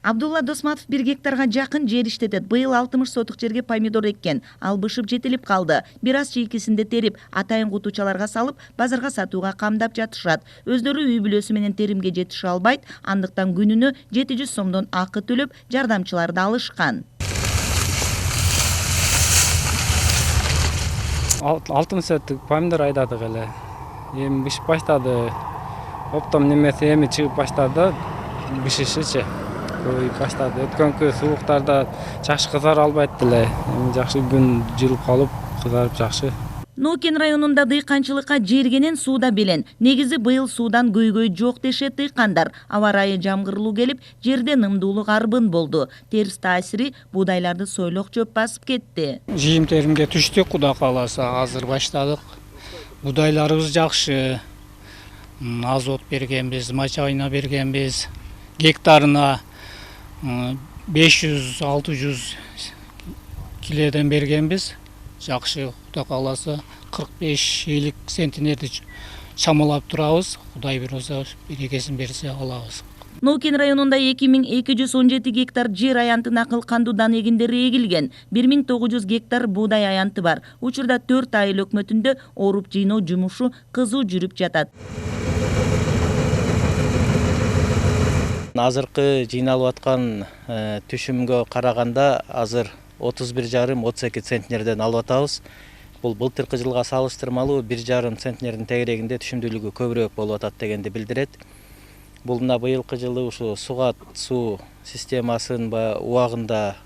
Абдулла Досматов 1 гектарга жакын жер иштетет. Быйыл 60 сотук жерге помидор эккен. Ал бышып жетилип калды. Бир аз чийкисинде терип, атайын кутучаларга салып, базарга сатууга камдап жатышат. Өздөрү үй бүлөсү менен теримге жетише албайт, андыктан күнүнө 700 сомдон акы төлөп, жардамчыларды алышкан. 60 сотук помидор айдадык эле. Эми бышып баштады. Оптом немеси эми чыгып баштады. Бышышычы. Көбөйүп баштады. Өткөнкү сууктарда жакшы кызара албайт эле. Эми жакшы күн жылып калып, кызарып жакшы. Ноокен районунда дыйканчылыкка жергенен сууда белен. Негизи быйыл суудан көйгөй жок дешет дыйкандар. Аба ырайы жамгырлуу келип, жерде нымдуулук арбын болду. Терс таасири буудайларды сойлок жөп басып кетти. Жыйым теримге түштүк, Кудай кааласа, азыр баштадык. Буудайларыбыз жакшы. Азот бергенбиз, мачайына бергенбиз. Гектарына 500-600 килоден бергенбиз. Жакшы, Кудай кааласа 45-50 центнерди чамалап турабыз. Кудай буйруса, берекесин берсе алабыз. Ноокен районунда 2217 гектар жер аянтына кылкандуу дан эгиндери эгилген. 1900 гектар буудай аянты бар. Учурда 4 айыл өкмөтүндө оруп жыйноо жумушу кызуу жүрүп жатат. Азыркы жыйналып аткан түшүмгө караганда азыр 31,5-32 центнерден алып атабыз. Бул былтыркы жылга салыштырмалуу 1,5 центнердин тегерегинде түшүмдүүлүгү көбүрөөк болуп атат дегенди билдирет. Бул мына быйылкы жылы ушу сугат суу системасын убагында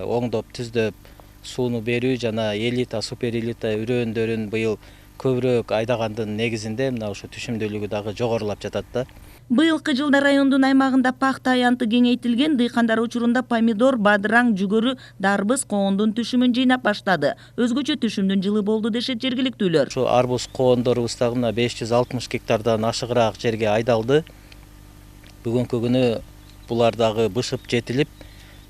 оңдоп түздөп сууну берүү жана элита, суперэлита үрөөндөрүн быйыл көбүрөөк айдагандын негизинде мына ушу түшүмдүүлүгү дагы жогорулап жатат да. Быйылкы жылда райондун аймагында пахта аянты кеңейтилген, дыйкандар учурунда помидор, бадыраң, жүгөрү, дарбыз, коондун түшүмүн жыйнап баштады. Өзгөчө түшүмдүн жылы болду дешет жергиликтүүлөр. Ушу арбуз коондорубуз дагы мына 560 гектардан ашыгыраак жерге айдалды. Бүгүнкү күнү булар дагы бышып жетилип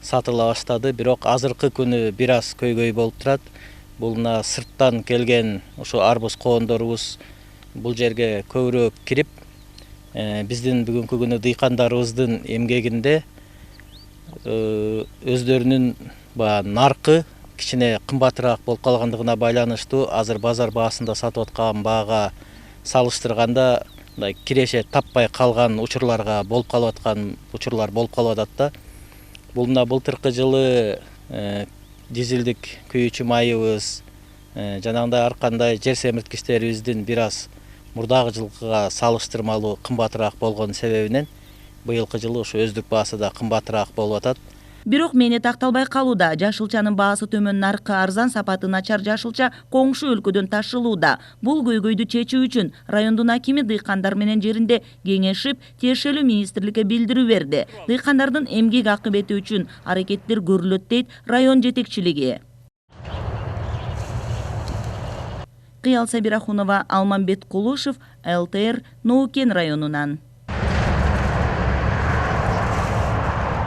сатыла баштады, бирок азыркы күнү бир аз көйгөй болуп турат. Бул мына сырттан келген ушу арбуз коондорубуз бул жерге көбүрөөк кирип, биздин бүгүнкү күнү дыйкандарыбыздын эмгегинде өздөрүнүн наркы кичине кымбатыраак болуп калгандыгына байланыштуу азыр базар баасында сатып аткан баага салыштырганда мындай киреше таппай калган учурларга болуп калып аткан учурлар болуп калып атат да. Бул мына былтыркы жылы дизелдик күйүүчү майыбыз жанагындай ар кандай жер семирткичтерибиздин бир аз мурдагы жылкыга салыштырмалуу кымбатыраак болгон себебинен быйылкы жылы ушу өздүк баасы да кымбатыраак болуп атат. Бирок мээнет акталбай калууда. Жашылчанын баасы төмөн, наркы арзан, сапаты начар жашылча коңшу өлкөдөн ташылууда. Бул көйгөйдү чечүү үчүн райондун акими дыйкандар менен жеринде кеңешип, тиешелүү министрликке билдирүү берди. Дыйкандардын эмгек акыбети үчүн аракеттер көрүлөт дейт район жетекчилиги. Кыял Сабирахунова, Алмамбет Кулушев, ЛТР, Ноокен районунан.